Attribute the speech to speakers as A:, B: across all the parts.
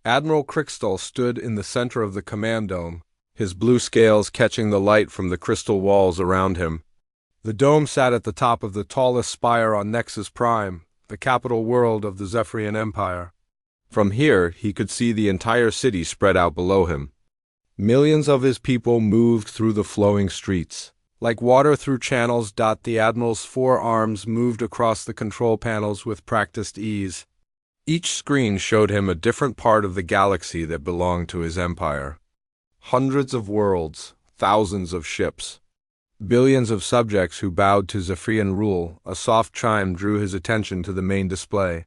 A: Admiral Crystal stood in the center of the command dome, his blue scales catching the light from the crystal walls around him. The dome sat at the top of the tallest spire on Nexus Prime, the capital world of the Zephyrian Empire. From here, he could see the entire city spread out below him. Millions of his people moved through the flowing streets. Like water through channels, the Admiral's 4 arms moved across the control panels with practiced ease. Each screen showed him a different part of the galaxy that belonged to his empire. Hundreds of worlds, thousands of ships, billions of subjects who bowed to Zephyrian rule. A soft chime drew his attention to the main display.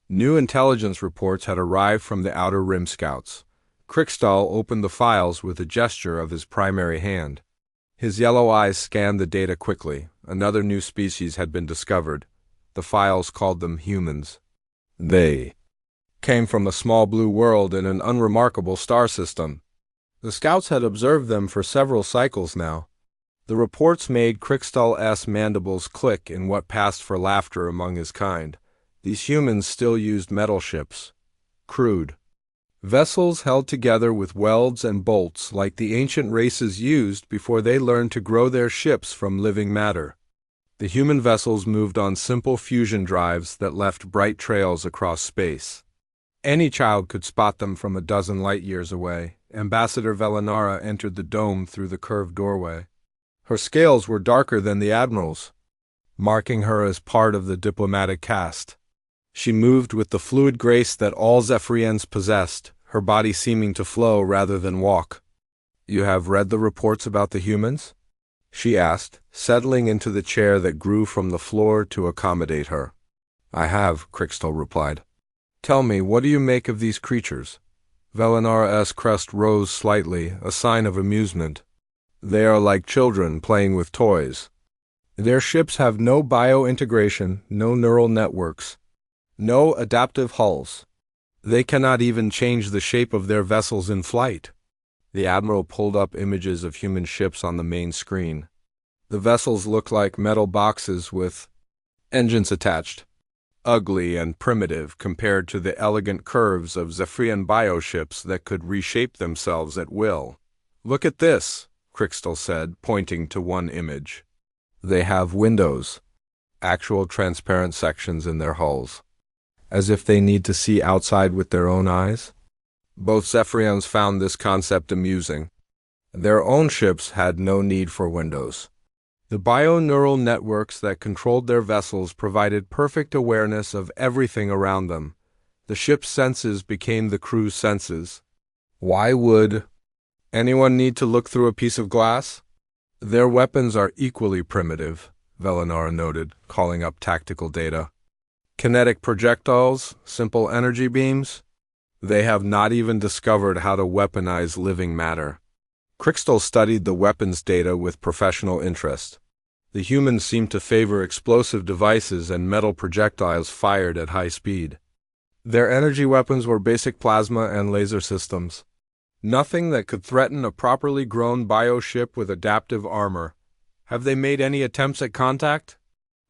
A: New intelligence reports had arrived from the Outer Rim Scouts. Crystal opened the files with a gesture of his primary hand. His yellow eyes scanned the data quickly. Another new species had been discovered. The files called them humans. They came from a small blue world in an unremarkable star system. The scouts had observed them for several cycles now. The reports made Crystal's mandibles click in what passed for laughter among his kind. These humans still used metal ships. Crude vessels held together with welds and bolts like the ancient races used before they learned to grow their ships from living matter. The human vessels moved on simple fusion drives that left bright trails across space. Any child could spot them from a dozen light-years away. Ambassador Velinara entered the dome through the curved doorway. Her scales were darker than the Admiral's, marking her as part of the diplomatic caste. She moved with the fluid grace that all Zephyrians possessed, her body seeming to flow rather than walk. "You have read the reports about the humans?" she asked, settling into the chair that grew from the floor to accommodate her. "I have," Crystal replied. "Tell me, what do you make of these creatures?" Velinara's crest rose slightly, a sign of amusement. "They are like children playing with toys. Their ships have no bio-integration, no neural networks, no adaptive hulls. They cannot even change the shape of their vessels in flight." The Admiral pulled up images of human ships on the main screen. The vessels looked like metal boxes with engines attached, ugly and primitive compared to the elegant curves of Zephyrian bioships that could reshape themselves at will. "Look at this," Crystal said, pointing to one image. "They have windows, actual transparent sections in their hulls, as if they need to see outside with their own eyes." Both Zephyrians found this concept amusing. Their own ships had no need for windows. The bio-neural networks that controlled their vessels provided perfect awareness of everything around them. The ship's senses became the crew's senses. Why would anyone need to look through a piece of glass? "Their weapons are equally primitive," Velinara noted, calling up tactical data. "Kinetic projectiles, simple energy beams. They have not even discovered how to weaponize living matter." Crystal studied the weapons data with professional interest. The humans seemed to favor explosive devices and metal projectiles fired at high speed. Their energy weapons were basic plasma and laser systems. Nothing that could threaten a properly grown bioship with adaptive armor. "Have they made any attempts at contact?"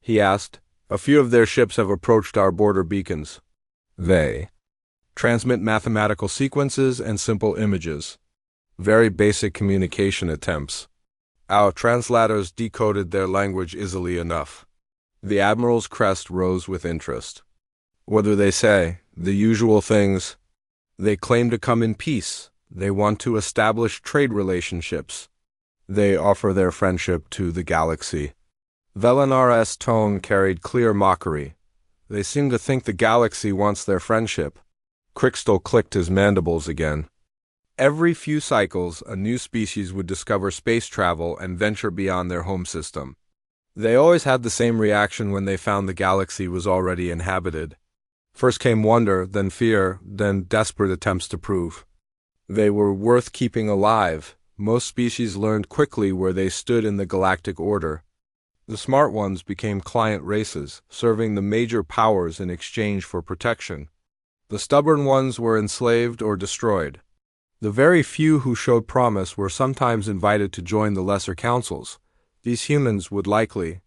A: he asked. "A few of their ships have approached our border beacons. They transmit mathematical sequences and simple images. Very basic communication attempts. Our translators decoded their language easily enough." The Admiral's crest rose with interest. "What do they say?" "The usual things. They claim to come in peace. They want to establish trade relationships. They offer their friendship to the galaxy." Velinara's tone carried clear mockery. "They seem to think the galaxy wants their friendship." Crystal clicked his mandibles again. Every few cycles, a new species would discover space travel and venture beyond their home system. They always had the same reaction when they found the galaxy was already inhabited. First came wonder, then fear, then desperate attempts to prove they were worth keeping alive. Most species learned quickly where they stood in the galactic order. The smart ones became client races, serving the major powers in exchange for protection. The stubborn ones were enslaved or destroyed. The very few who showed promise were sometimes invited to join the lesser councils. These humans would likely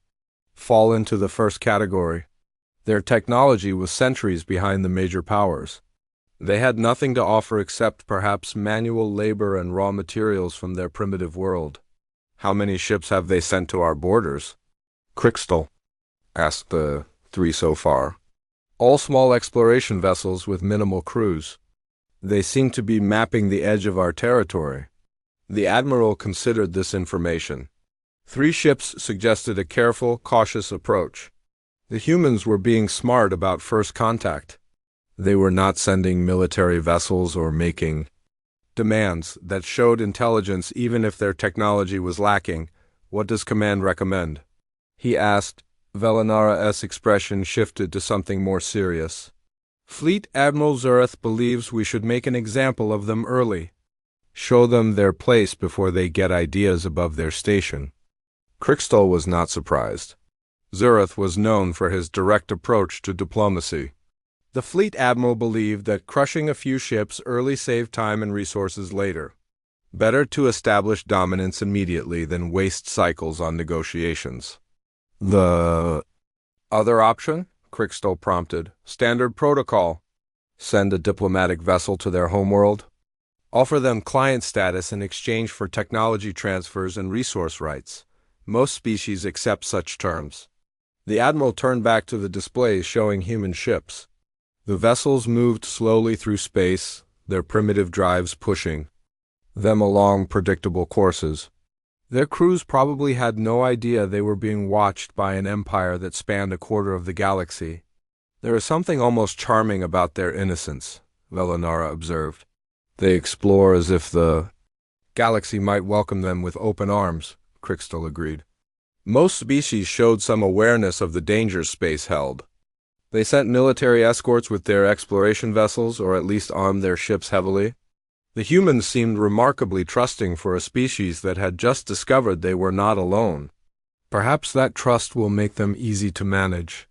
A: fall into the first category. Their technology was centuries behind the major powers. They had nothing to offer except perhaps manual labor and raw materials from their primitive world. "How many ships have they sent to our borders?" Crystal asked the three so far. "All small exploration vessels with minimal crews. They seem to be mapping the edge of our territory." The admiral considered this information. 3 ships suggested a careful, cautious approach. The humans were being smart about first contact. They were not sending military vessels or making demands that showed intelligence even if their technology was lacking. "What does command recommend?" he asked. Velinara's expression shifted to something more serious. "Fleet Admiral Zurith believes we should make an example of them early. Show them their place before they get ideas above their station." Crystal was not surprised. Zurith was known for his direct approach to diplomacy. The fleet admiral believed that crushing a few ships early saved time and resources later. Better to establish dominance immediately than waste cycles on negotiations. "The other option?" Crystal prompted. "Standard protocol. Send a diplomatic vessel to their homeworld. Offer them client status in exchange for technology transfers and resource rights. Most species accept such terms." The admiral turned back to the displays showing human ships. The vessels moved slowly through space, their primitive drives pushing them along predictable courses. Their crews probably had no idea they were being watched by an empire that spanned a quarter of the galaxy. "There is something almost charming about their innocence," Velinara observed. "They explore as if the galaxy might welcome them with open arms," Crystal agreed. "Most species showed some awareness of the dangers space held. They sent military escorts with their exploration vessels, or at least armed their ships heavily. The humans seemed remarkably trusting for a species that had just discovered they were not alone. Perhaps that trust will make them easy to manage,"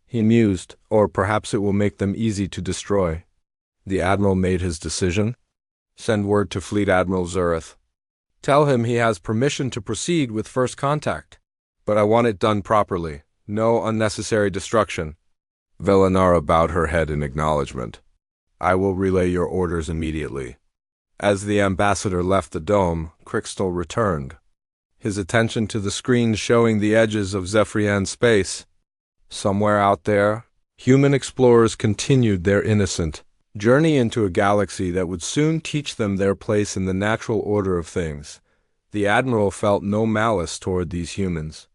A: he mused, "or perhaps it will make them easy to destroy." The admiral made his decision. "Send word to Fleet Admiral Zurith. Tell him he has permission to proceed with first contact. But I want it done properly. No unnecessary destruction." Velinara bowed her head in acknowledgement. "I will relay your orders immediately." As the ambassador left the dome, Crystal returned, his attention to the screens showing the edges of Zephyrian space. Somewhere out there, human explorers continued their innocent journey into a galaxy that would soon teach them their place in the natural order of things. The admiral felt no malice toward these humans.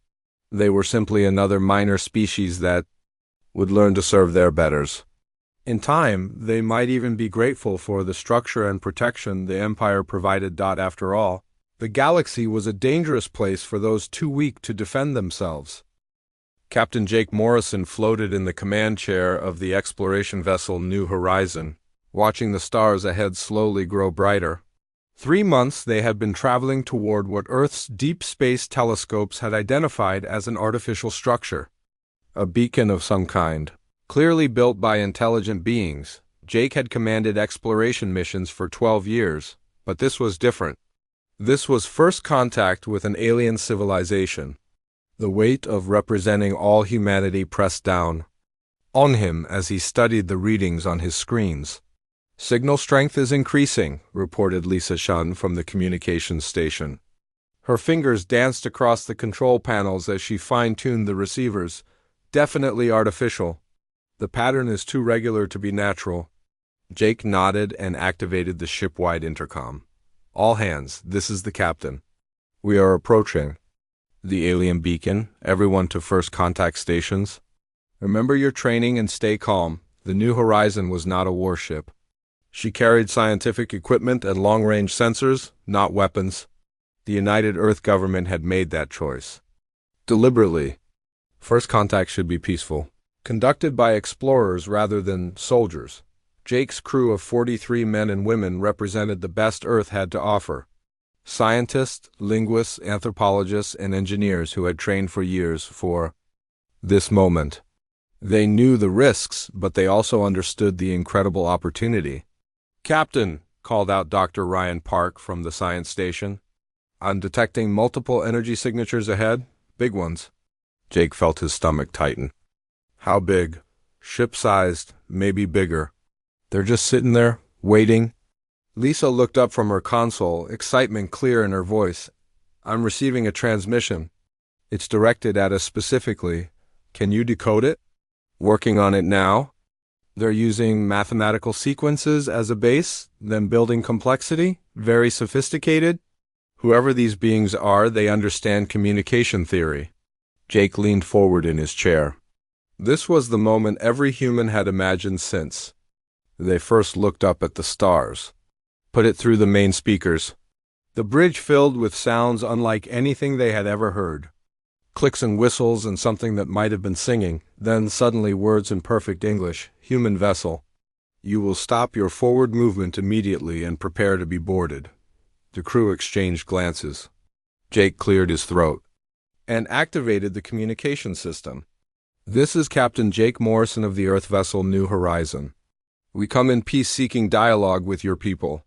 A: They were simply another minor species that would learn to serve their betters. In time, they might even be grateful for the structure and protection the Empire provided. After all, the galaxy was a dangerous place for those too weak to defend themselves. Captain Jake Morrison floated in the command chair of the exploration vessel New Horizon, watching the stars ahead slowly grow brighter. 3 months they had been traveling toward what Earth's deep space telescopes had identified as an artificial structure. A beacon of some kind, clearly built by intelligent beings. Jake had commanded exploration missions for 12 years, but this was different. This was first contact with an alien civilization. The weight of representing all humanity pressed down on him as he studied the readings on his screens. "Signal strength is increasing," reported Lisa Shun from the communications station. Her fingers danced across the control panels as she fine-tuned the receivers. "Definitely artificial. The pattern is too regular to be natural." Jake nodded and activated the ship-wide intercom. "All hands, this is the captain. We are approaching the alien beacon. Everyone to first contact stations. Remember your training and stay calm. The New Horizon was not a warship. She carried scientific equipment and long-range sensors, not weapons. The United Earth government had made that choice deliberately. First contact should be peaceful, conducted by explorers rather than soldiers." Jake's crew of 43 men and women represented the best Earth had to offer. Scientists, linguists, anthropologists, and engineers who had trained for years for this moment. They knew the risks, but they also understood the incredible opportunity. "Captain," called out Dr. Ryan Park from the science station. "I'm detecting multiple energy signatures ahead, big ones." Jake felt his stomach tighten. "How big?" "Ship-sized, maybe bigger." They're just sitting there, waiting. Lisa looked up from her console, excitement clear in her voice. I'm receiving a transmission. It's directed at us specifically. Can you decode it? Working on it now. They're using mathematical sequences as a base, then building complexity. Very sophisticated. Whoever these beings are, they understand communication theory. Jake leaned forward in his chair. This was the moment every human had imagined since they first looked up at the stars. Put it through the main speakers. The bridge filled with sounds unlike anything they had ever heard. Clicks and whistles and something that might have been singing, then suddenly words in perfect English. Human vessel. You will stop your forward movement immediately and prepare to be boarded. The crew exchanged glances. Jake cleared his throat and activated the communication system. This is Captain Jake Morrison of the Earth vessel New Horizon. We come in peace-seeking dialogue with your people.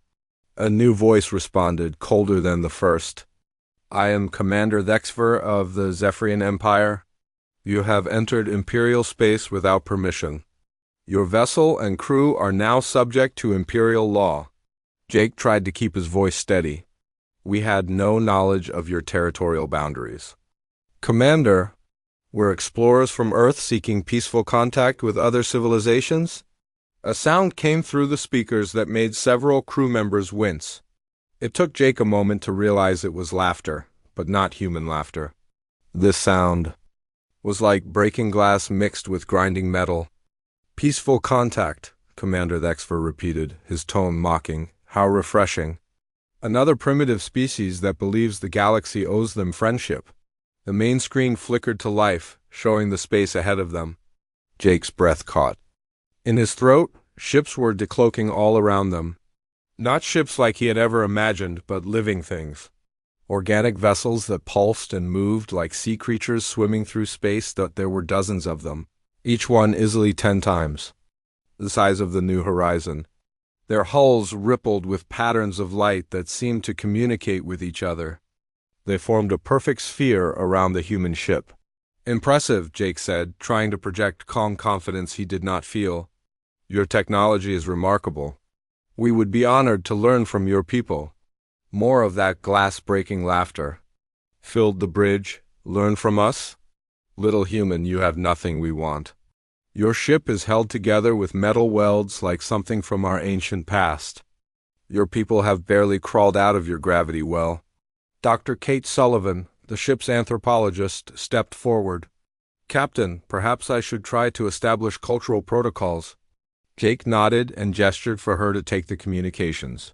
A: A new voice responded, colder than the first. I am Commander Thexver of the Zephyrian Empire. You have entered Imperial space without permission. Your vessel and crew are now subject to Imperial law. Jake tried to keep his voice steady. We had no knowledge of your territorial boundaries. Commander, we're explorers from Earth seeking peaceful contact with other civilizations. A sound came through the speakers that made several crew members wince. It took Jake a moment to realize it was laughter, but not human laughter. This sound was like breaking glass mixed with grinding metal. Peaceful contact, Commander Thexver repeated, his tone mocking. How refreshing. Another primitive species that believes the galaxy owes them friendship. The main screen flickered to life, showing the space ahead of them. Jake's breath caught. In his throat, ships were decloaking all around them. Not ships like he had ever imagined, but living things. Organic vessels that pulsed and moved like sea creatures swimming through space. That there were dozens of them, each one easily 10 times the size of the New Horizon. Their hulls rippled with patterns of light that seemed to communicate with each other. They formed a perfect sphere around the human ship. Impressive, Jake said, trying to project calm confidence he did not feel. Your technology is remarkable. We would be honored to learn from your people. More of that glass-breaking laughter filled the bridge. Learn from us? Little human, you have nothing we want. Your ship is held together with metal welds like something from our ancient past. Your people have barely crawled out of your gravity well. Dr. Kate Sullivan, the ship's anthropologist, stepped forward. Captain, perhaps I should try to establish cultural protocols. Jake nodded and gestured for her to take the communications.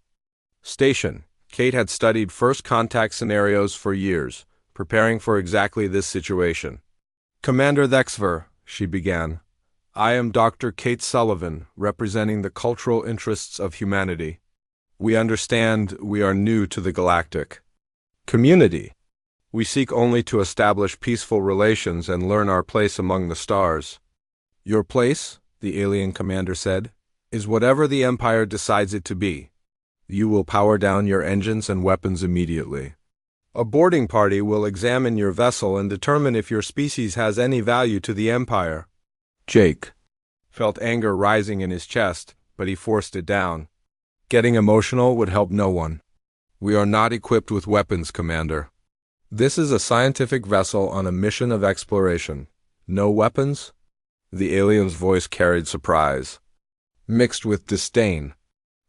A: Station. Kate had studied first contact scenarios for years, preparing for exactly this situation. Commander Thexver, she began. I am Dr. Kate Sullivan, representing the cultural interests of humanity. We understand we are new to the galactic community. We seek only to establish peaceful relations and learn our place among the stars. Your place, the alien commander said, is whatever the Empire decides it to be. You will power down your engines and weapons immediately. A boarding party will examine your vessel and determine if your species has any value to the Empire. Jake felt anger rising in his chest, but he forced it down. Getting emotional would help no one. We are not equipped with weapons, Commander. This is a scientific vessel on a mission of exploration. No weapons? The alien's voice carried surprise, mixed with disdain.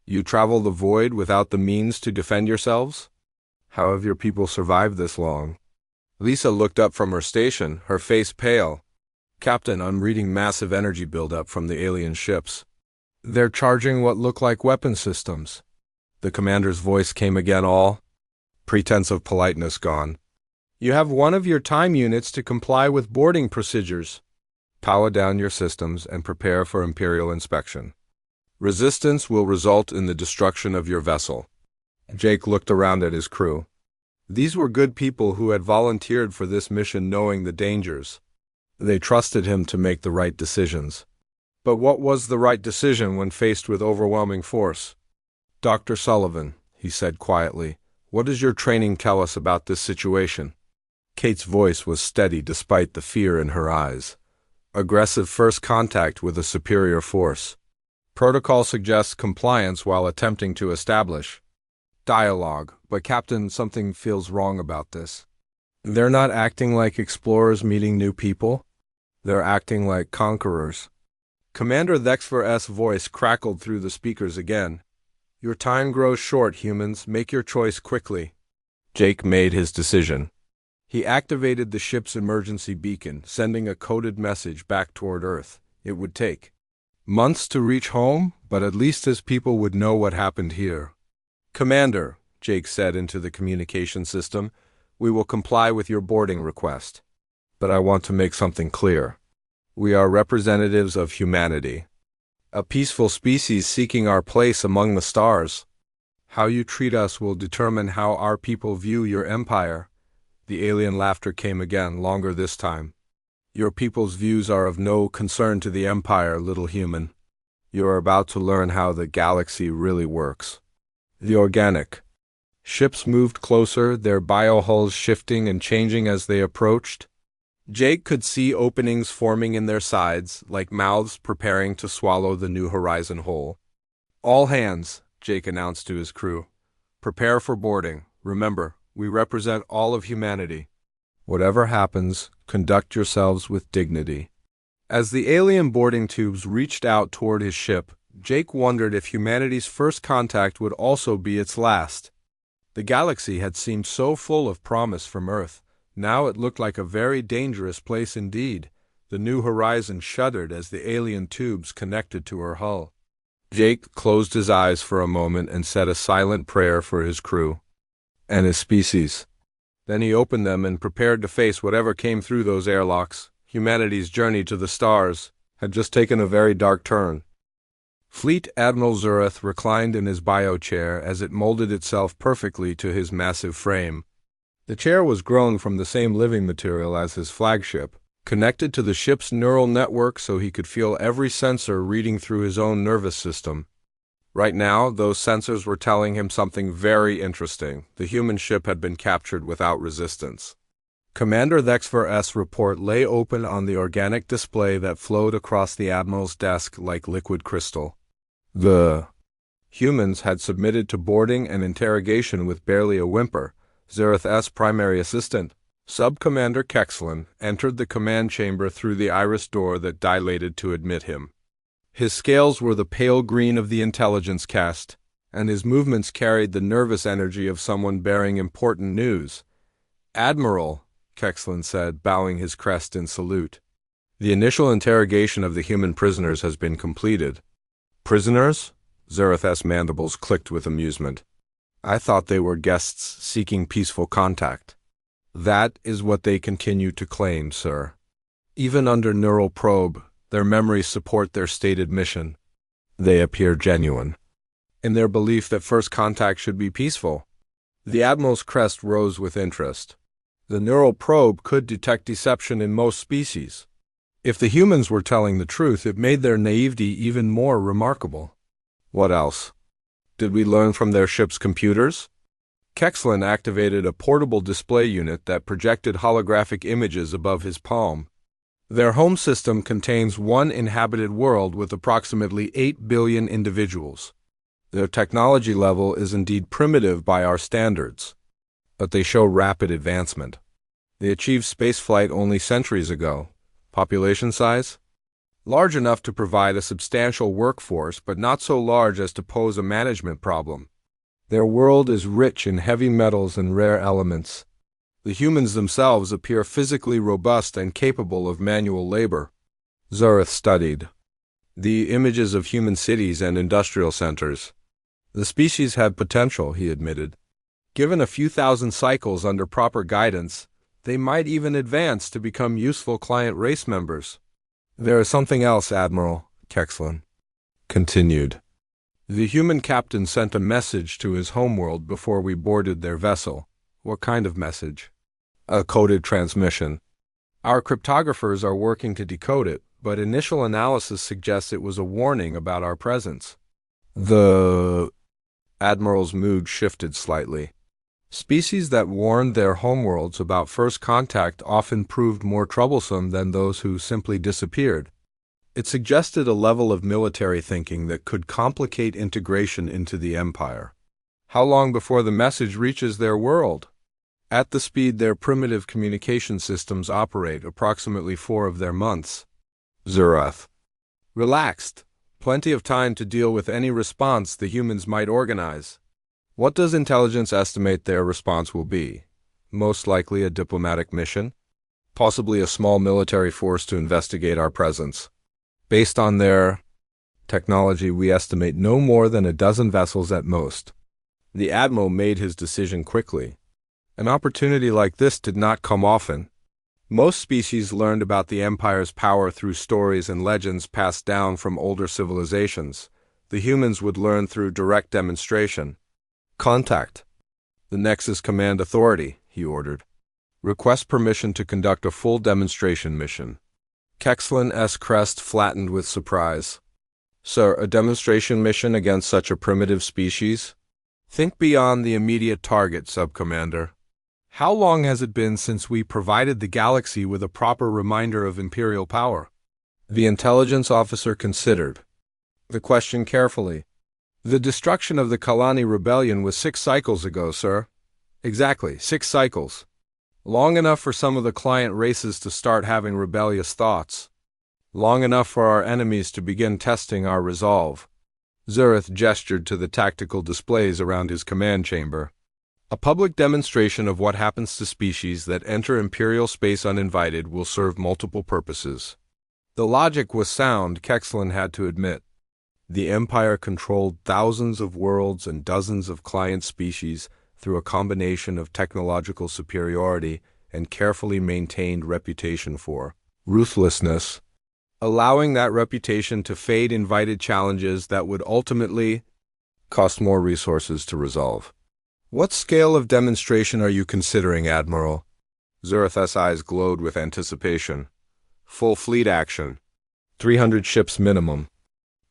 A: You travel the void without the means to defend yourselves? How have your people survived this long? Lisa looked up from her station, her face pale. Captain, I'm reading massive energy buildup from the alien ships. They're charging what look like weapon systems. The commander's voice came again, all pretense of politeness gone. You have one of your time units to comply with boarding procedures. Power down your systems and prepare for Imperial inspection. Resistance will result in the destruction of your vessel. Jake looked around at his crew. These were good people who had volunteered for this mission knowing the dangers. They trusted him to make the right decisions. But what was the right decision when faced with overwhelming force? Dr. Sullivan, he said quietly, what does your training tell us about this situation? Kate's voice was steady despite the fear in her eyes. Aggressive first contact with a superior force. Protocol suggests compliance while attempting to establish dialogue, but Captain, something feels wrong about this. They're not acting like explorers meeting new people. They're acting like conquerors. Commander HFY's voice crackled through the speakers again. Your time grows short, humans. Make your choice quickly. Jake made his decision. He activated the ship's emergency beacon, sending a coded message back toward Earth. It would take months to reach home, but at least his people would know what happened here. Commander, Jake said into the communication system, we will comply with your boarding request. But I want to make something clear. We are representatives of humanity, a peaceful species seeking our place among the stars. How you treat us will determine how our people view your empire. The alien laughter came again, longer this time. Your people's views are of no concern to the empire, little human. You are about to learn how the galaxy really works. The organic ships moved closer, their biohulls shifting and changing as they approached. Jake could see openings forming in their sides, like mouths preparing to swallow the new horizon whole. All hands, Jake announced to his crew. Prepare for boarding. Remember, we represent all of humanity. Whatever happens, conduct yourselves with dignity. As the alien boarding tubes reached out toward his ship, Jake wondered if humanity's first contact would also be its last. The galaxy had seemed so full of promise from Earth. Now it looked like a very dangerous place indeed. The new horizon shuddered as the alien tubes connected to her hull. Jake closed his eyes for a moment and said a silent prayer for his crew and his species. Then he opened them and prepared to face whatever came through those airlocks. Humanity's journey to the stars had just taken a very dark turn. Fleet Admiral Zurith reclined in his bio-chair as it molded itself perfectly to his massive frame. The chair was grown from the same living material as his flagship, connected to the ship's neural network so he could feel every sensor reading through his own nervous system. Right now, those sensors were telling him something very interesting. The human ship had been captured without resistance. Commander HFY's report lay open on the organic display that flowed across the Admiral's desk like liquid crystal. The humans had submitted to boarding and interrogation with barely a whimper. Zurith's primary assistant, Sub-Commander Kexlin, entered the command chamber through the iris door that dilated to admit him. His scales were the pale green of the intelligence caste, and his movements carried the nervous energy of someone bearing important news. Admiral, Kexlin said, bowing his crest in salute. The initial interrogation of the human prisoners has been completed. Prisoners? Zurith's mandibles clicked with amusement. I thought they were guests seeking peaceful contact. That is what they continue to claim, sir. Even under neural probe, their memories support their stated mission. They appear genuine in their belief that first contact should be peaceful. The Admiral's crest rose with interest. The neural probe could detect deception in most species. If the humans were telling the truth, it made their naivety even more remarkable. What else? Did we learn from their ship's computers? Kexlin activated a portable display unit that projected holographic images above his palm. Their home system contains one inhabited world with approximately 8 billion individuals. Their technology level is indeed primitive by our standards, but they show rapid advancement. They achieved spaceflight only centuries ago. Population size? Large enough to provide a substantial workforce, but not so large as to pose a management problem. Their world is rich in heavy metals and rare elements. The humans themselves appear physically robust and capable of manual labor. Zurith studied the images of human cities and industrial centers. The species had potential, he admitted. Given a few thousand cycles under proper guidance, they might even advance to become useful client race members. There is something else, Admiral, Kexlin continued. The human captain sent a message to his homeworld before we boarded their vessel. What kind of message? A coded transmission. Our cryptographers are working to decode it, but initial analysis suggests it was a warning about our presence. The Admiral's mood shifted slightly. Species that warned their homeworlds about first contact often proved more troublesome than those who simply disappeared. It suggested a level of military thinking that could complicate integration into the Empire. How long before the message reaches their world? At the speed their primitive communication systems operate, approximately 4 of their months. Zurath. Relaxed. Plenty of time to deal with any response the humans might organize. What does intelligence estimate their response will be? Most likely a diplomatic mission? Possibly a small military force to investigate our presence. Based on their technology, we estimate no more than a dozen vessels at most. The Admiral made his decision quickly. An opportunity like this did not come often. Most species learned about the Empire's power through stories and legends passed down from older civilizations. The humans would learn through direct demonstration. Contact the Nexus Command Authority, he ordered. Request permission to conduct a full demonstration mission. Kexlin's crest flattened with surprise. Sir, a demonstration mission against such a primitive species? Think beyond the immediate target, Subcommander. How long has it been since we provided the galaxy with a proper reminder of Imperial power? The intelligence officer considered the question carefully. The destruction of the Kalani Rebellion was 6 cycles ago, sir. Exactly, 6 cycles. Long enough for some of the client races to start having rebellious thoughts. Long enough for our enemies to begin testing our resolve. Zurath gestured to the tactical displays around his command chamber. A public demonstration of what happens to species that enter Imperial space uninvited will serve multiple purposes. The logic was sound, Kexlin had to admit. The Empire controlled thousands of worlds and dozens of client species through a combination of technological superiority and carefully maintained reputation for ruthlessness. Allowing that reputation to fade invited challenges that would ultimately cost more resources to resolve. What scale of demonstration are you considering, Admiral? Zurath's eyes glowed with anticipation. Full fleet action. 300 ships minimum.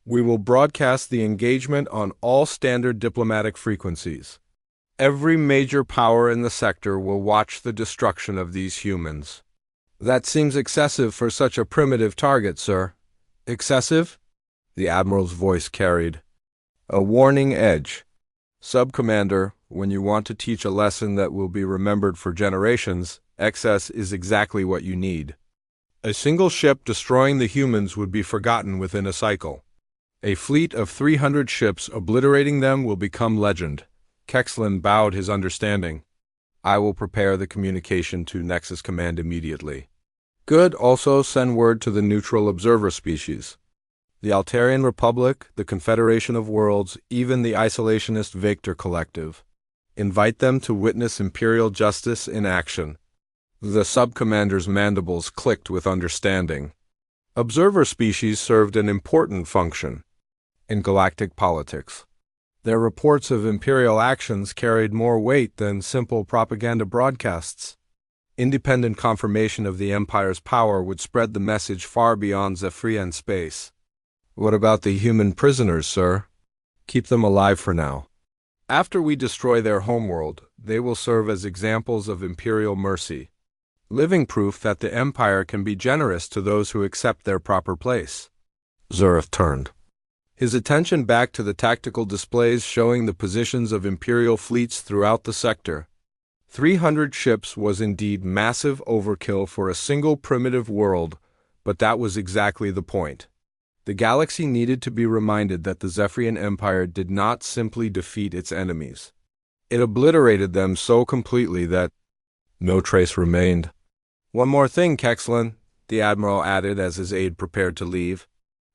A: We will broadcast the engagement on all standard diplomatic frequencies. Every major power in the sector will watch the destruction of these humans. That seems excessive for such a primitive target, sir. Excessive? The Admiral's voice carried a warning edge. Subcommander, when you want to teach a lesson that will be remembered for generations, excess is exactly what you need. A single ship destroying the humans would be forgotten within a cycle. A fleet of 300 ships obliterating them will become legend. Kexlin bowed his understanding. I will prepare the communication to Nexus Command immediately. Good, also send word to the neutral observer species. The Altarian Republic, the Confederation of Worlds, even the isolationist Victor Collective. Invite them to witness Imperial justice in action. The subcommander's mandibles clicked with understanding. Observer species served an important function in galactic politics. Their reports of Imperial actions carried more weight than simple propaganda broadcasts. Independent confirmation of the Empire's power would spread the message far beyond Zephyrian space. What about the human prisoners, sir? Keep them alive for now. After we destroy their homeworld, they will serve as examples of Imperial mercy. Living proof that the Empire can be generous to those who accept their proper place. Zurath turned his attention back to the tactical displays showing the positions of Imperial fleets throughout the sector. 300 ships was indeed massive overkill for a single primitive world, but that was exactly the point. The galaxy needed to be reminded that the Zephyrian Empire did not simply defeat its enemies. It obliterated them so completely that no trace remained. One more thing, Kexlin, the Admiral added as his aide prepared to leave.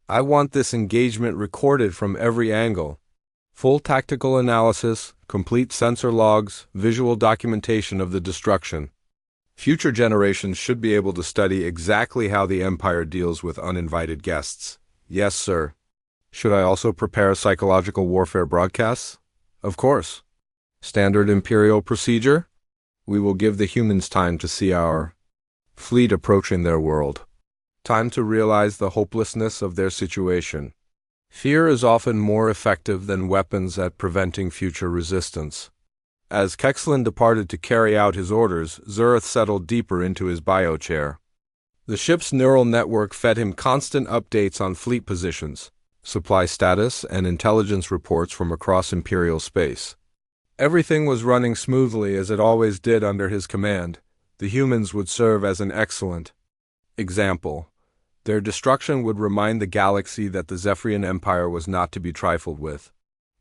A: I want this engagement recorded from every angle. Full tactical analysis, complete sensor logs, visual documentation of the destruction. Future generations should be able to study exactly how the Empire deals with uninvited guests. Yes, sir. Should I also prepare psychological warfare broadcasts? Of course. Standard Imperial procedure? We will give the humans time to see our fleet approaching their world. Time to realize the hopelessness of their situation. Fear is often more effective than weapons at preventing future resistance. As Kexlin departed to carry out his orders, Zurath settled deeper into his biochair. The ship's neural network fed him constant updates on fleet positions, supply status, and intelligence reports from across Imperial space. Everything was running smoothly as it always did under his command. The humans would serve as an excellent example. Their destruction would remind the galaxy that the Zephyrian Empire was not to be trifled with.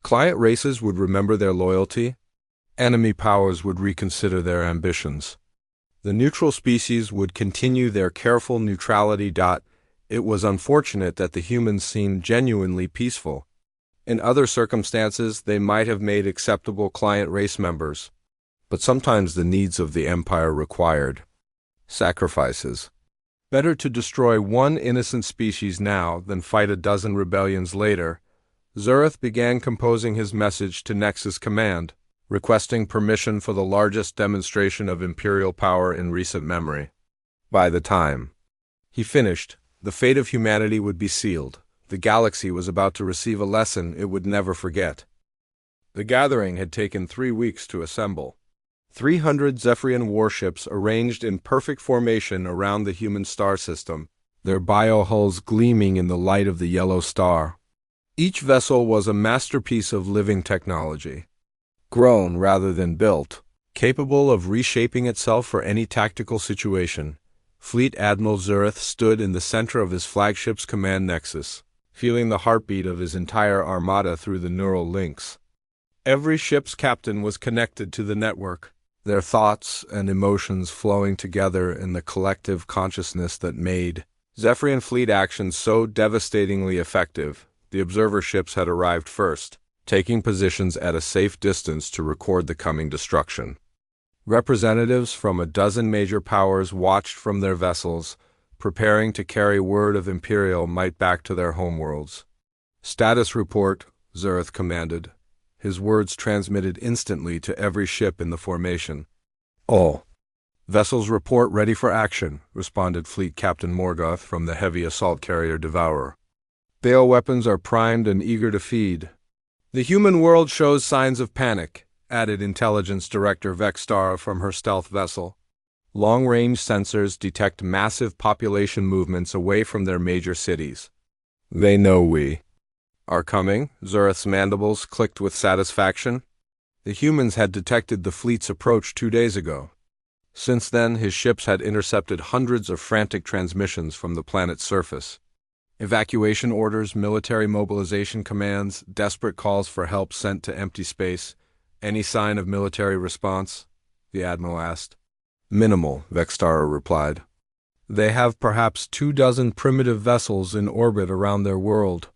A: Client races would remember their loyalty. Enemy powers would reconsider their ambitions. The neutral species would continue their careful neutrality. It was unfortunate that the humans seemed genuinely peaceful. In other circumstances, they might have made acceptable client race members. But sometimes the needs of the Empire required sacrifices. Better to destroy one innocent species now than fight a dozen rebellions later. Zurith began composing his message to Nexus Command, requesting permission for the largest demonstration of Imperial power in recent memory. By the time he finished, the fate of humanity would be sealed. The galaxy was about to receive a lesson it would never forget. The gathering had taken 3 weeks to assemble. 300 Zephyrian warships arranged in perfect formation around the human star system, their biohulls gleaming in the light of the yellow star. Each vessel was a masterpiece of living technology, grown rather than built, capable of reshaping itself for any tactical situation. Fleet Admiral Zurith stood in the center of his flagship's command nexus, feeling the heartbeat of his entire armada through the neural links. Every ship's captain was connected to the network, their thoughts and emotions flowing together in the collective consciousness that made Zephyrian fleet actions so devastatingly effective. The observer ships had arrived first, taking positions at a safe distance to record the coming destruction. Representatives from a dozen major powers watched from their vessels, preparing to carry word of Imperial might back to their homeworlds. "Status report," Zurith commanded, his words transmitted instantly to every ship in the formation. "All vessels report ready for action," responded Fleet Captain Morgoth from the heavy assault carrier Devourer. "Bale weapons are primed and eager to feed." "The human world shows signs of panic," added Intelligence Director Vextara from her stealth vessel. "Long-range sensors detect massive population movements away from their major cities." "They know we are coming," Zurith's mandibles clicked with satisfaction. The humans had detected the fleet's approach 2 days ago. Since then, his ships had intercepted hundreds of frantic transmissions from the planet's surface. Evacuation orders, military mobilization commands, desperate calls for help sent to empty space. "Any sign of military response?" the Admiral asked. "Minimal," Vextara replied. "They have perhaps 24 primitive vessels in orbit around their world.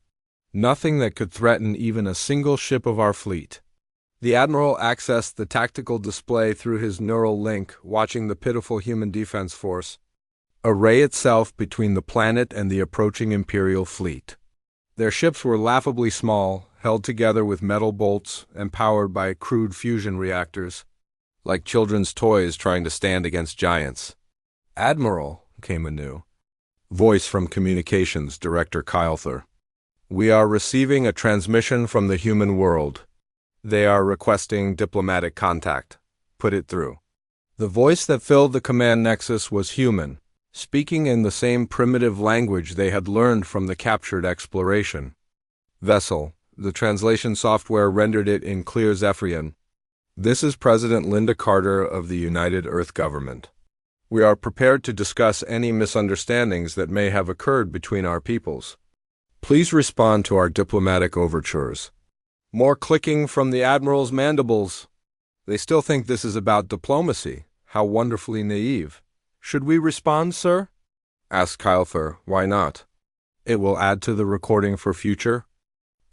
A: Nothing that could threaten even a single ship of our fleet." The Admiral accessed the tactical display through his neural link, watching the pitiful human defense force array itself between the planet and the approaching Imperial fleet. Their ships were laughably small, held together with metal bolts and powered by crude fusion reactors, like children's toys trying to stand against giants. "Admiral," came a new voice from Communications Director Kylther. "We are receiving a transmission from the human world. They are requesting diplomatic contact. Put it through." The voice that filled the command nexus was human, speaking in the same primitive language they had learned from the captured exploration. "Vessel," the translation software rendered it in clear Zephyrian. "This is President Linda Carter of the United Earth Government. We are prepared to discuss any misunderstandings that may have occurred between our peoples. Please respond to our diplomatic overtures." More clicking from the Admiral's mandibles. "They still think this is about diplomacy. How wonderfully naive." "Should we respond, sir?" asked Kylther. "Why not? It will add to the recording for future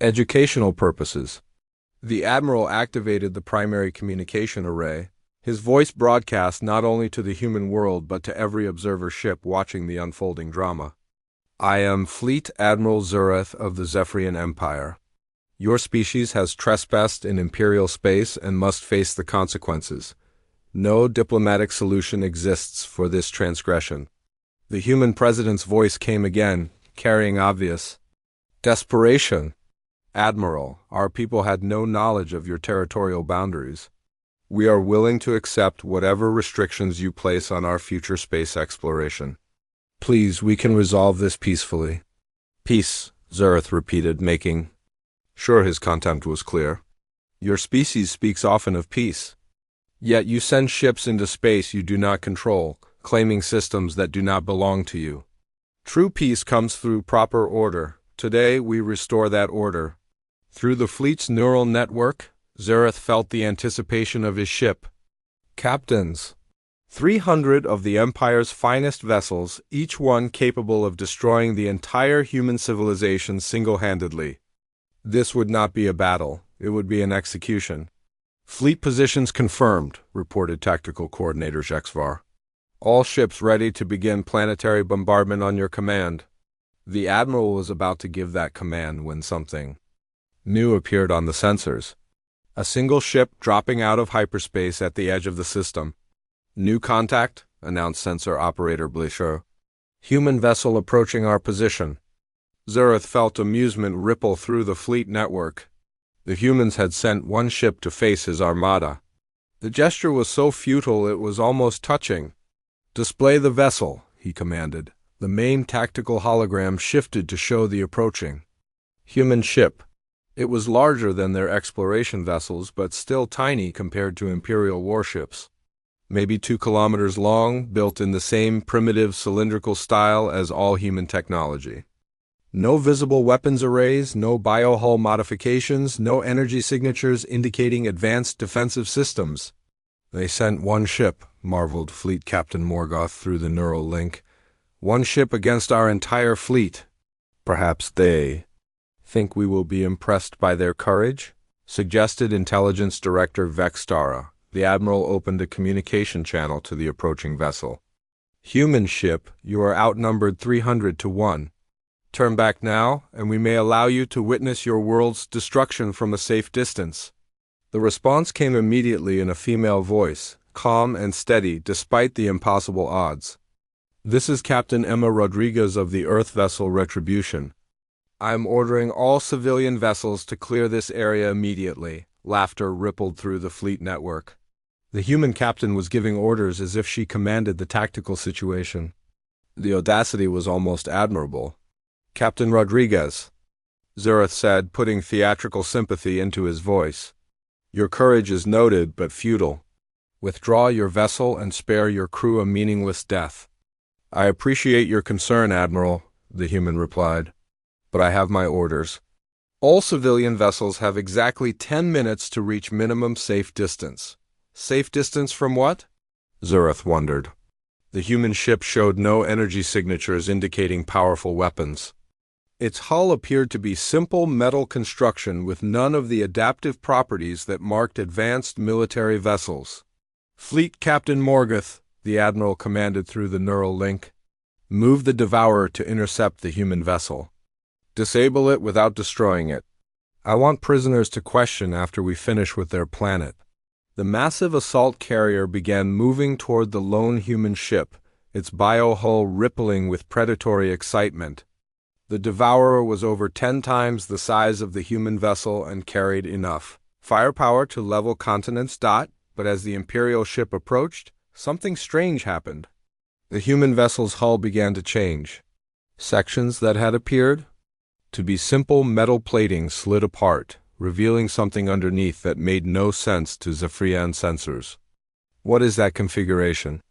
A: educational purposes." The Admiral activated the primary communication array. His voice broadcast not only to the human world but to every observer ship watching the unfolding drama. "I am Fleet Admiral Zurith of the Zephyrian Empire. Your species has trespassed in Imperial space and must face the consequences. No diplomatic solution exists for this transgression." The human president's voice came again, carrying obvious desperation. "Admiral, our people had no knowledge of your territorial boundaries. We are willing to accept whatever restrictions you place on our future space exploration." Please, we can resolve this peacefully. Peace, Zereth repeated, making sure his contempt was clear. Your species speaks often of peace. Yet you send ships into space you do not control, claiming systems that do not belong to you. True peace comes through proper order. Today we restore that order. Through the fleet's neural network, Zereth felt the anticipation of his ship. Captains. 300 of the Empire's finest vessels, each one capable of destroying the entire human civilization single-handedly. This would not be a battle, it would be an execution. Fleet positions confirmed, reported Tactical Coordinator HFY. All ships ready to begin planetary bombardment on your command. The Admiral was about to give that command when something new appeared on the sensors. A single ship dropping out of hyperspace at the edge of the system. New contact, announced Sensor Operator Blisher. Human vessel approaching our position. Zereth felt amusement ripple through the fleet network. The humans had sent one ship to face his armada. The gesture was so futile it was almost touching. Display the vessel, he commanded. The main tactical hologram shifted to show the approaching human ship. It was larger than their exploration vessels, but still tiny compared to Imperial warships. Maybe 2 kilometers long, built in the same primitive cylindrical style as all human technology. No visible weapons arrays, no biohull modifications, no energy signatures indicating advanced defensive systems. They sent one ship, marveled Fleet Captain Morgoth through the neural link. One ship against our entire fleet. Perhaps they think we will be impressed by their courage? Suggested Intelligence Director Vextara. The Admiral opened a communication channel to the approaching vessel. Human ship, you are outnumbered 300 to 1. Turn back now, and we may allow you to witness your world's destruction from a safe distance. The response came immediately in a female voice, calm and steady despite the impossible odds. This is Captain Emma Rodriguez of the Earth vessel Retribution. I am ordering all civilian vessels to clear this area immediately. Laughter rippled through the fleet network. The human captain was giving orders as if she commanded the tactical situation. The audacity was almost admirable. Captain Rodriguez, Zereth said, putting theatrical sympathy into his voice. Your courage is noted but futile. Withdraw your vessel and spare your crew a meaningless death. I appreciate your concern, Admiral, the human replied, but I have my orders. All civilian vessels have exactly 10 minutes to reach minimum safe distance. Safe distance from what? Zereth wondered. The human ship showed no energy signatures indicating powerful weapons. Its hull appeared to be simple metal construction with none of the adaptive properties that marked advanced military vessels. Fleet Captain Morgoth, the Admiral commanded through the neural link. Move the Devourer to intercept the human vessel. Disable it without destroying it. I want prisoners to question after we finish with their planet. The massive assault carrier began moving toward the lone human ship, its biohull rippling with predatory excitement. The Devourer was over 10 times the size of the human vessel and carried enough firepower to level continents. But as the Imperial ship approached, something strange happened. The human vessel's hull began to change. Sections that had appeared to be simple metal plating slid apart, revealing something underneath that made no sense to Zephyrian sensors. What is that configuration?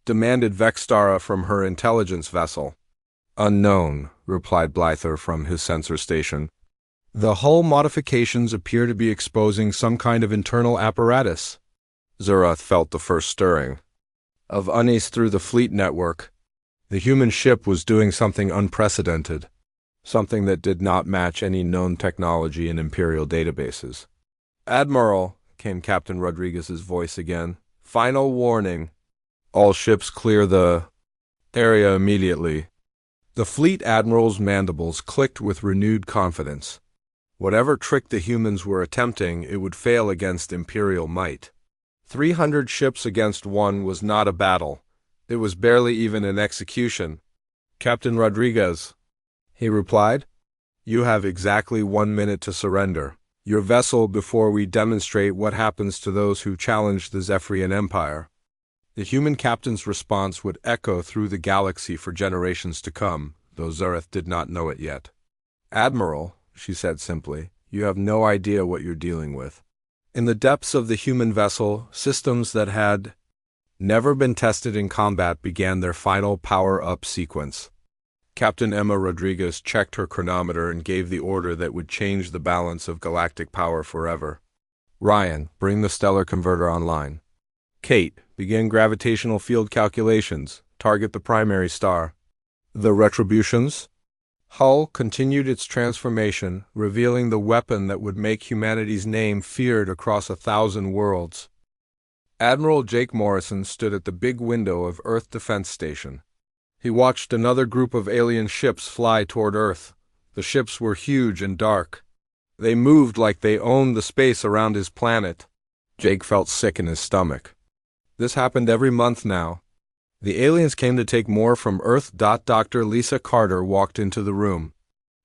A: Demanded Vextara from her intelligence vessel. Unknown, replied Blyther from his sensor station. The hull modifications appear to be exposing some kind of internal apparatus. Zereth felt the first stirring of unease through the fleet network. The human ship was doing something unprecedented. Something that did not match any known technology in Imperial databases. Admiral, came Captain Rodriguez's voice again. Final warning. All ships clear the area immediately. The fleet admiral's mandibles clicked with renewed confidence. Whatever trick the humans were attempting, it would fail against Imperial might. 300 ships against one was not a battle. It was barely even an execution. Captain Rodriguez, he replied, you have exactly 1 minute to surrender your vessel before we demonstrate what happens to those who challenge the Zephyrian Empire. The human captain's response would echo through the galaxy for generations to come, though Zareth did not know it yet. "Admiral," she said simply, "you have no idea what you're dealing with." In the depths of the human vessel, systems that had never been tested in combat began their final power-up sequence. Captain Emma Rodriguez checked her chronometer and gave the order that would change the balance of galactic power forever. "Ryan, bring the stellar converter online. Kate, begin gravitational field calculations. Target the primary star." The Retributions? Hull continued its transformation, revealing the weapon that would make humanity's name feared across 1,000 worlds. Admiral Jake Morrison stood at the big window of Earth Defense Station. He watched another group of alien ships fly toward Earth. The ships were huge and dark. They moved like they owned the space around his planet. Jake felt sick in his stomach. This happened every month now. The aliens came to take more from Earth. Dr. Lisa Carter walked into the room.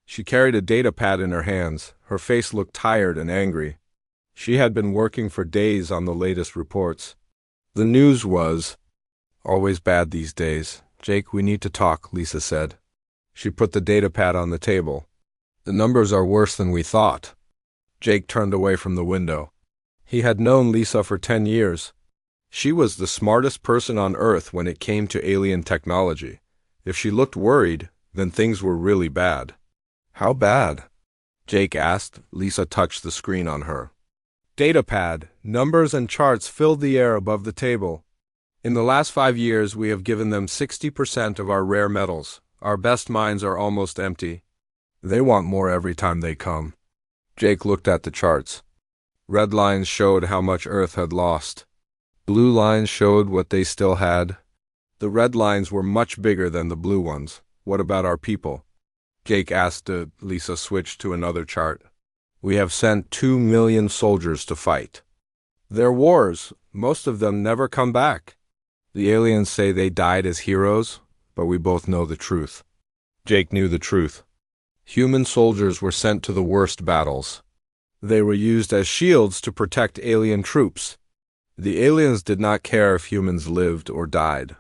A: She carried a data pad in her hands. Her face looked tired and angry. She had been working for days on the latest reports. The news was always bad these days. "Jake, we need to talk," Lisa said. She put the data pad on the table. "The numbers are worse than we thought." Jake turned away from the window. He had known Lisa for 10 years. She was the smartest person on Earth when it came to alien technology. If she looked worried, then things were really bad. "How bad?" Jake asked. Lisa touched the screen on her datapad. Numbers and charts filled the air above the table. "In the last 5 years, we have given them 60% of our rare metals. Our best mines are almost empty. They want more every time they come." Jake looked at the charts. Red lines showed how much Earth had lost. Blue lines showed what they still had. The red lines were much bigger than the blue ones. "What about our people?" Jake asked. Lisa switched to another chart. "We have sent 2 million soldiers to fight. They're wars. Most of them never come back. The aliens say they died as heroes, but we both know the truth." Jake knew the truth. Human soldiers were sent to the worst battles. They were used as shields to protect alien troops. The aliens did not care if humans lived or died.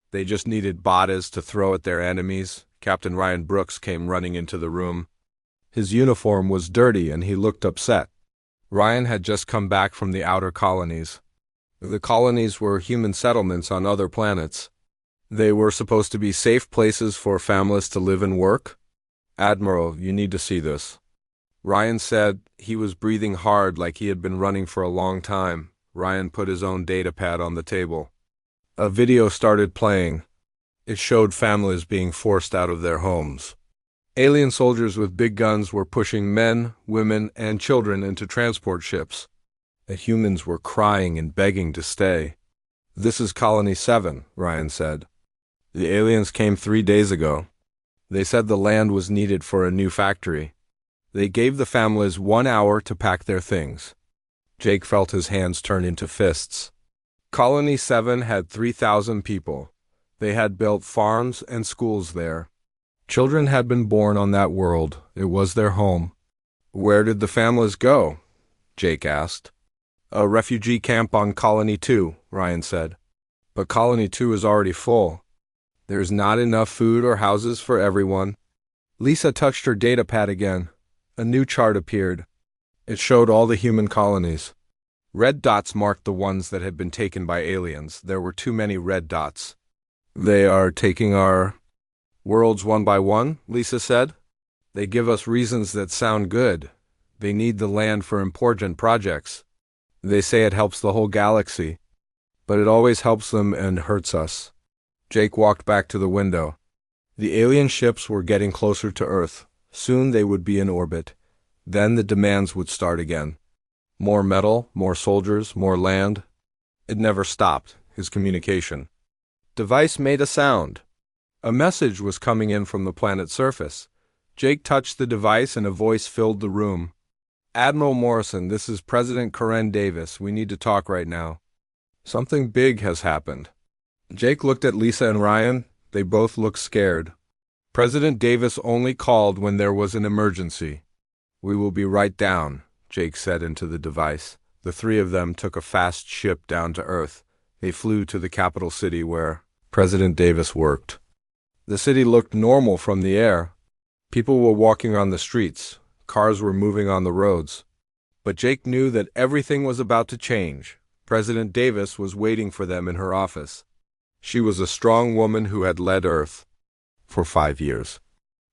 A: They just needed bodies to throw at their enemies. Captain Ryan Brooks came running into the room. His uniform was dirty and he looked upset. Ryan had just come back from the outer colonies. The colonies were human settlements on other planets. They were supposed to be safe places for families to live and work. "Admiral, you need to see this." Ryan said. He was breathing hard like he had been running for a long time. Ryan put his own datapad on the table. A video started playing. It showed families being forced out of their homes. Alien soldiers with big guns were pushing men, women, and children into transport ships. The humans were crying and begging to stay. "This is Colony 7, Ryan said. "The aliens came 3 days ago. They said the land was needed for a new factory. They gave the families 1 hour to pack their things." Jake felt his hands turn into fists. Colony 7 had 3,000 people. They had built farms and schools there. Children had been born on that world. It was their home. "Where did the families go?" Jake asked. "A refugee camp on Colony 2, Ryan said. "But Colony 2 is already full. There's not enough food or houses for everyone." Lisa touched her datapad again. A new chart appeared. It showed all the human colonies. Red dots marked the ones that had been taken by aliens. There were too many red dots. "They are taking our worlds one by one," Lisa said. "They give us reasons that sound good. They need the land for important projects. They say it helps the whole galaxy. But it always helps them and hurts us." Jake walked back to the window. The alien ships were getting closer to Earth. Soon they would be in orbit. Then the demands would start again. More metal, more soldiers, more land. It never stopped, his communication. Device made a sound. A message was coming in from the planet's surface. Jake touched the device and a voice filled the room. "Admiral Morrison, this is President Karen Davis. We need to talk right now. Something big has happened." Jake looked at Lisa and Ryan. They both looked scared. "President Davis only called when there was an emergency." "We will be right down," Jake said into the device. The 3 of them took a fast ship down to Earth. They flew to the capital city where President Davis worked. The city looked normal from the air. People were walking on the streets. Cars were moving on the roads. But Jake knew that everything was about to change. President Davis was waiting for them in her office. She was a strong woman who had led Earth for 5 years.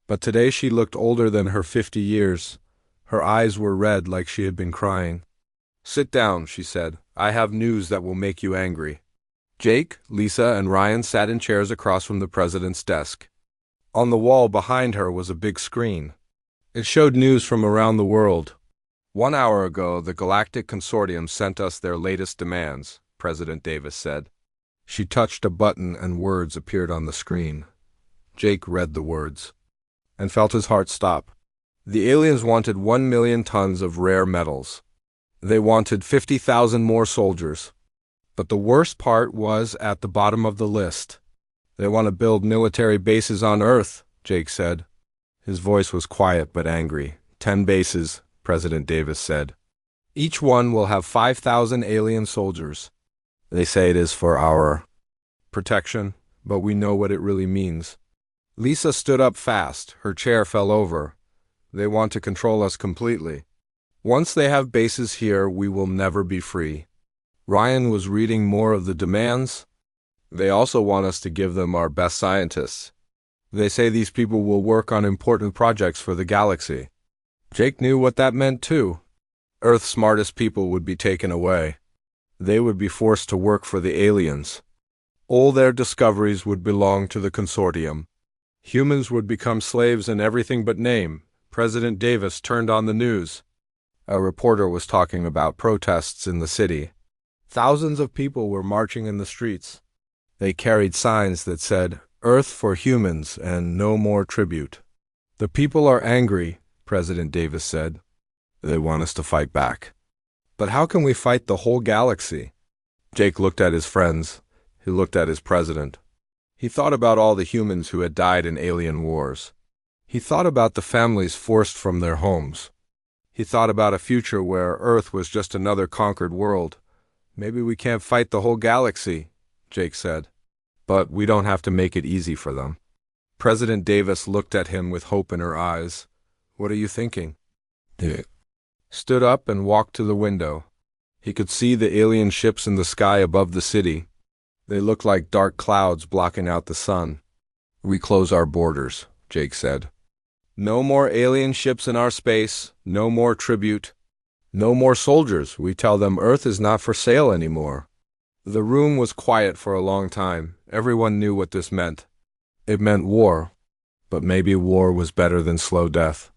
A: But today she looked older than her 50 years. Her eyes were red like she had been crying. "Sit down," she said. "I have news that will make you angry." Jake, Lisa, and Ryan sat in chairs across from the president's desk. On the wall behind her was a big screen. It showed news from around the world. "1 hour ago, the Galactic Consortium sent us their latest demands," President Davis said. She touched a button and words appeared on the screen. Jake read the words and felt his heart stop. The aliens wanted 1 million tons of rare metals. They wanted 50,000 more soldiers. But the worst part was at the bottom of the list. "They want to build military bases on Earth," Jake said. His voice was quiet but angry. 10 bases, President Davis said. "Each one will have 5,000 alien soldiers. They say it is for our protection, but we know what it really means." Lisa stood up fast. Her chair fell over. "They want to control us completely. Once they have bases here, we will never be free." Ryan was reading more of the demands. "They also want us to give them our best scientists. They say these people will work on important projects for the galaxy." Jake knew what that meant too. Earth's smartest people would be taken away. They would be forced to work for the aliens. All their discoveries would belong to the consortium. Humans would become slaves in everything but name. President Davis turned on the news. A reporter was talking about protests in the city. Thousands of people were marching in the streets. They carried signs that said, "Earth for humans and no more tribute." "The people are angry," President Davis said. "They want us to fight back." "But how can we fight the whole galaxy?" Jake looked at his friends. He looked at his president. He thought about all the humans who had died in alien wars. He thought about the families forced from their homes. He thought about a future where Earth was just another conquered world. "Maybe we can't fight the whole galaxy," Jake said. "But we don't have to make it easy for them." President Davis looked at him with hope in her eyes. "What are you thinking?" He stood up and walked to the window. He could see the alien ships in the sky above the city. They looked like dark clouds blocking out the sun. "We close our borders," Jake said. "No more alien ships in our space, no more tribute, no more soldiers. We tell them Earth is not for sale anymore." The room was quiet for a long time. Everyone knew what this meant. It meant war, but maybe war was better than slow death.